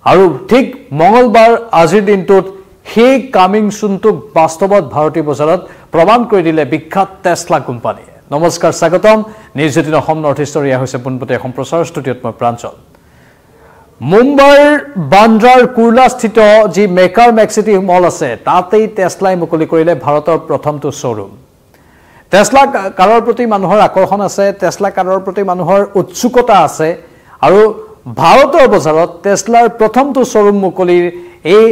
আৰু ঠিক মঙ্গলবাৰ আজিৰ দিনটোত সেই কামিং সুনটোক বাস্তৱত ভাৰতীয় বজাৰত প্ৰমাণ কৰি দিলে বিখ্যাত টেসলা কোম্পানী নমস্কাৰ স্বাগতম নিউজ 18 অসম নৰ্থ ইষ্টৰ ইয়া হৈছে পোনপটীয়া সম্প্ৰচাৰ ষ্টুডিঅ'ত মই প্ৰাঞ্জল মুম্বাইৰ বান্দ্ৰাৰ কুৰ্লাস্থিত যি মেকাৰ মেক্সিটি মল আছে তাতেই টেসলাই মুকলি কৰিলে ভাৰতৰ প্ৰথমটো শ্বৰুম টেসলা কাৰৰ প্ৰতি মানুহৰ আকৰ্ষণ আছে টেসলা কাৰৰ প্ৰতি মানুহৰ উৎসুকতা আছে আৰু ভাৰতৰ বজাৰত টেসলাৰ প্ৰথমটো শ্বৰুম মুকলিৰ এই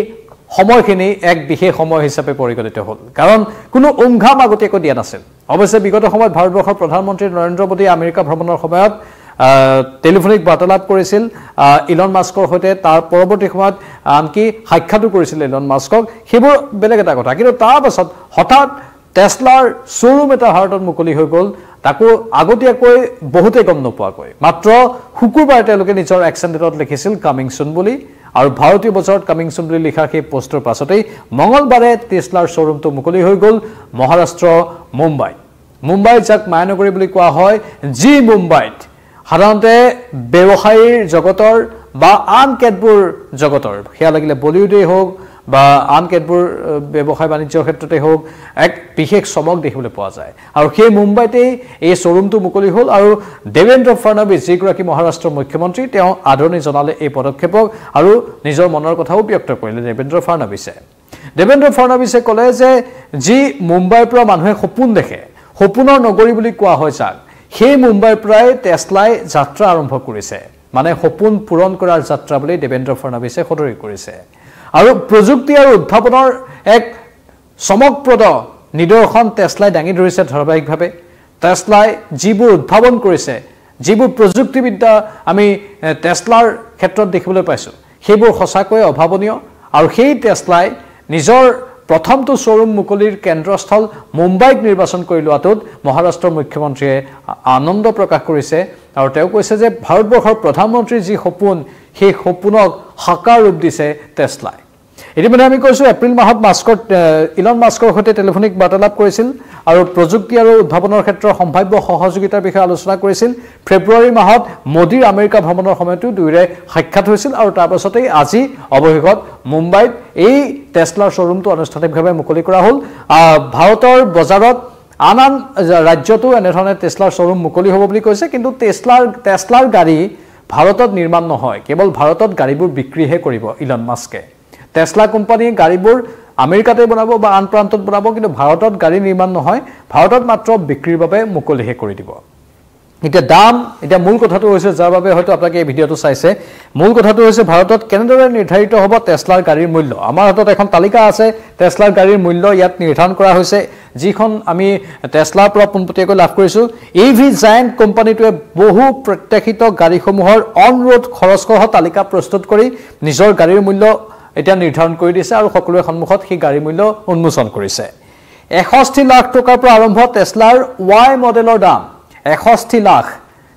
সময়খিনি এক বিশেষ সময় হিচাপে পৰিগণিত হ'ল কাৰণ কোনো উংঘাম আগতীয়াকৈ দিয়া নাছিল অৱশ্যে বিগত সময়ত ভাৰতবৰ্ষৰ প্ৰধানমন্ত্ৰী নৰেন্দ্ৰ মোদী আমেৰিকা ভ্ৰমণৰ সময়ত টেলিফোনিক বাৰ্তালাপ কৰিছিল ইলন মাস্কৰ সৈতে তাৰ পৰৱৰ্তী সময়ত আনকি সাক্ষাৎও কৰিছিল ইলন মাস্কক সেইবোৰ বেলেগ এটা কথা কিন্তু তাৰ পাছত হঠাৎ টেসলাৰ শ্বৰুম এটা ভাৰতত মুকলি হৈ গ'ল তাকো আগতীয়াকৈ বহুতে গম নোপোৱাকৈ মাত্ৰ শুকুৰবাৰে তেওঁলোকে নিজৰ এক্সেন্ডেটত লিখিছিল কামিং সুন বুলি আৰু ভাৰতীয় বজাৰত কামিং সুন বুলি লিখা সেই পোষ্টৰ পাছতেই মঙ্গলবাৰে টেসলাৰ শ্বৰুমটো মুকলি হৈ গ'ল মহাৰাষ্ট্ৰ মুম্বাই যাক মায়ানগৰী বুলি কোৱা হয় জি মুম্বাইত সাধাৰণতে ব্যৱসায়ীৰ জগতৰ বা আন কেতবোৰ জগতৰ সেয়া লাগিলে বলিউডেই হওক বা আন কেতবোৰ ব্যৱসায় বাণিজ্যৰ ক্ষেত্ৰতে হওক এক বিশেষ চমক দেখিবলৈ পোৱা যায় আৰু সেই মুম্বাইতেই এই শ্বৰুমটো মুকলি হ'ল আৰু দেৱেন্দ্ৰ ফডনৱিছ যিগৰাকী মহাৰাষ্ট্ৰৰ মুখ্যমন্ত্ৰী তেওঁ আদৰণি জনালে এই পদক্ষেপক আৰু নিজৰ মনৰ কথাও ব্যক্ত কৰিলে দেৱেন্দ্ৰ ফডনৱিছে ক'লে যে যি মুম্বাইৰ পৰা মানুহে সপোন দেখে সপোনৰ নগৰী বুলি কোৱা হয় যাক সেই মুম্বাইৰ পৰাই টেসলাই যাত্ৰা আৰম্ভ কৰিছে মানে সপোন পূৰণ কৰাৰ যাত্ৰা বুলি দেৱেন্দ্ৰ ফডনৱিছে সদৰি কৰিছে আৰু প্ৰযুক্তি আৰু উদ্ভাৱনৰ এক চমকপ্ৰদ নিদৰ্শন টেসলাই দাঙি ধৰিছে ধাৰাবাহিকভাৱে টেসলাই যিবোৰ উদ্ভাৱন কৰিছে যিবোৰ প্ৰযুক্তিবিদ্যা আমি টেসলাৰ ক্ষেত্ৰত দেখিবলৈ পাইছো সেইবোৰ সঁচাকৈ অভাৱনীয় আৰু সেই টেসলাই নিজৰ প্ৰথমটো শ্বৰুম মুকলিৰ কেন্দ্ৰস্থল মুম্বাইক নিৰ্বাচন কৰি লোৱাটোত মহাৰাষ্ট্ৰৰ মুখ্যমন্ত্ৰীয়ে আনন্দ প্ৰকাশ কৰিছে আৰু তেওঁ কৈছে যে ভাৰতবৰ্ষৰ প্ৰধানমন্ত্ৰীৰ যি সপোন সেই সপোনক সাকাৰ ৰূপ দিছে টেসলাই ইতিমধ্যে আমি কৈছো এপ্ৰিল মাহত ইলন মাস্কৰ সৈতে টেলিফোনিক বাৰ্তালাপ কৰিছিল আৰু প্ৰযুক্তি আৰু উদ্ভাৱনৰ ক্ষেত্ৰত সম্ভাৱ্য সহযোগিতাৰ বিষয়ে আলোচনা কৰিছিল ফেব্ৰুৱাৰী মাহত মোদীৰ আমেৰিকা ভ্ৰমণৰ সময়তো দুয়োৰে সাক্ষাৎ হৈছিল আৰু তাৰ পাছতেই আজি অৱশেষত মুম্বাইত এই টেসলাৰ শ্বৰুমটো আনুষ্ঠানিকভাৱে মুকলি কৰা হ'ল ভাৰতৰ বজাৰত আন ৰাজ্যতো এনেধৰণে টেসলাৰ শ্বৰুম মুকলি হ'ব বুলি কৈছে কিন্তু টেসলাৰ গাড়ী ভাৰতত নিৰ্মাণ নহয় কেৱল ভাৰতত গাড়ীবোৰ বিক্ৰীহে কৰিব ইলন মাস্কে টেসলা কোম্পানীয়ে গাড়ীবোৰ আমেৰিকাতে বনাব বা আন প্ৰান্তত বনাব কিন্তু ভাৰতত গাড়ী নিৰ্মাণ নহয় ভাৰতত মাত্ৰ বিক্ৰীৰ বাবে মুকলিহে কৰি দিব এতিয়া মূল কথাটো হৈছে যাৰ বাবে হয়তো আপোনালোকে এই ভিডিঅ'টো চাইছে মূল কথাটো হৈছে ভাৰতত কেনেদৰে নিৰ্ধাৰিত হ'ব টেসলাৰ গাড়ীৰ মূল্য আমাৰ হাতত এখন তালিকা আছে টেসলাৰ গাড়ীৰ মূল্য ইয়াত নিৰ্ধাৰণ কৰা হৈছে যিখন আমি টেসলাৰ পৰা পোনপটীয়াকৈ লাভ কৰিছো ইভি জায়ান্ট কোম্পানীটোৱে বহু প্ৰত্যাশিত গাড়ীসমূহৰ অন ৰোড খৰচসহ তালিকা প্ৰস্তুত কৰি নিজৰ গাড়ীৰ মূল্য এটা নিৰ্ধাৰণ কৰি দিছে আৰু সকলোৰে সন্মুখত সেই গাড়ী মূল্য উন্মোচন কৰিছে 61 লাখ টকাৰ পৰা আৰম্ভ টেসলাৰ Y মডেলৰ দাম 61 লাখ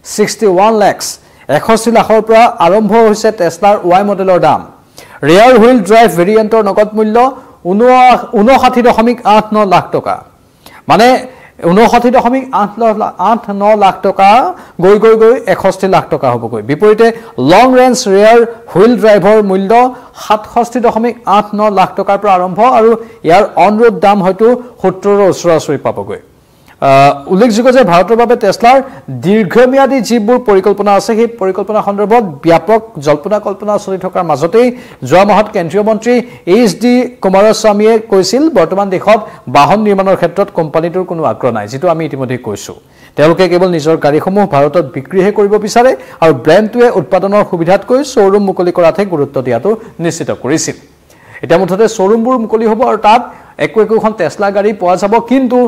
61 lakhs 61 লাখৰ পৰা আৰম্ভ হৈছে টেসলাৰ Y মডেলৰ দাম ৰিয়াৰ হুইল ড্ৰাইভ ভেৰিয়েণ্টৰ নগদ মূল্য 59.89 লাখ টকা মানে 59.89 লাখ টকা গৈ 61 লাখ টকা হ'বগৈ বিপৰীতে লং ৰেঞ্জ ৰিয়াৰ হুইল ড্ৰাইভৰ মূল্য 67.89 লাখ টকাৰ পৰা আৰম্ভ আৰু ইয়াৰ অন ৰোড দাম হয়তো 70ৰ ওচৰা-ওচৰি পাবগৈ উল্লেখযোগ্য যে ভাৰতৰ বাবে টেসলাৰ দীৰ্ঘম্যাদী যিবোৰ পৰিকল্পনা আছে সেই পৰিকল্পনা সন্দৰ্ভত ব্যাপক জল্পনা কল্পনা চলি থকাৰ মাজতেই যোৱা মাহত কেন্দ্ৰীয় মন্ত্ৰী এইচ.ডি. কুমাৰস্বামীয়ে কৈছিল বৰ্তমান দেশত বাহন নিৰ্মাণৰ ক্ষেত্ৰত কোম্পানীটোৰ কোনো আগ্ৰহ নাই যেটো আমি ইতিমধ্যে কৈছো তেওঁলোকে কেৱল নিজৰ গাড়ীসমূহ ভাৰতত বিক্ৰীহে কৰিব বিচাৰে আৰু ব্ৰেণ্ডটোৱে উৎপাদনৰ সুবিধাতকৈ শ্বৰুম মুকলি কৰাতহে গুৰুত্ব দিয়াটো নিশ্চিত কৰিছিল এটা মুঠতে শ্বৰুমবোৰ মুকলি হ'ব আৰু তাত একোখন টেসলা গাড়ী পোৱা যাব কিন্তু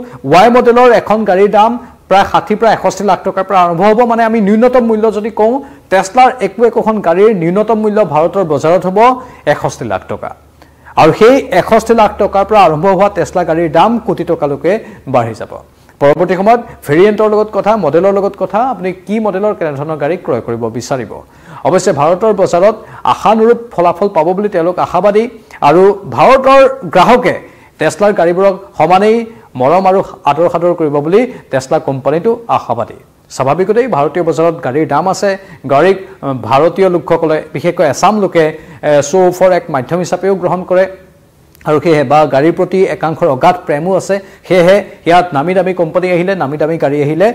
Y মডেলৰ এখন গাড়ীৰ দাম প্ৰায় 60 পৰা 61 লাখ টকাৰ পৰা আৰম্ভ হ'ব মানে আমি ন্যূনতম মূল্য যদি কওঁ টেসলাৰ একোখন গাড়ীৰ ন্যূনতম মূল্য ভাৰতৰ বজাৰত হ'ব 61 লাখ টকা আৰু সেই 61 লাখ টকাৰ পৰা আৰম্ভ হোৱা টেসলা গাড়ীৰ দাম কোটি টকালৈকে বাঢ়ি যাব পৰৱৰ্তী সময়ত ভেৰিয়েণ্টৰ লগত কথা মডেলৰ লগত কথা আপুনি কি মডেলৰ কেনে ধৰণৰ গাড়ী ক্ৰয় কৰিব বিচাৰিব অৱশ্যে ভাৰতৰ বজাৰত আশানুৰূপ ফলাফল পাব বুলি তেওঁলোক আশাবাদী আৰু ভাৰতৰ গ্ৰাহকে টেসলাৰ গাড়ীবোৰক সমানেই মৰম আৰু আদৰ সাদৰ কৰিব বুলি টেসলা কোম্পানীটো আশাবাদী স্বাভাৱিকতেই ভাৰতীয় বজাৰত গাড়ীৰ দাম আছে গাড়ীক ভাৰতীয় লোকসকলে বিশেষকৈ এছাম লোকে শ্ব' অফৰ এক মাধ্যম হিচাপেও গ্ৰহণ কৰে আৰু সেয়েহে বা গাড়ীৰ প্ৰতি একাংশৰ অগাধ প্ৰেমো আছে সেয়েহে ইয়াত নামী দামী কোম্পানী আহিলে নামী দামী গাড়ী আহিলে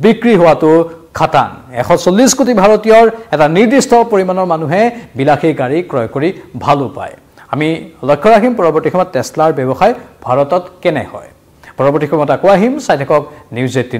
বিক্ৰী হোৱাটো খাটাং 140 কোটি ভাৰতীয়ৰ এটা নিৰ্দিষ্ট পৰিমাণৰ মানুহে বিলাসী গাড়ী ক্ৰয় কৰি ভালো পায় আমি লক্ষ্য ৰাখিম পৰৱৰ্তী সময়ত টেছলাৰ ব্যৱসায় ভাৰতত কেনে হয় পৰৱৰ্তী সময়ত আকৌ আহিম চাই থাকক নিউজ 18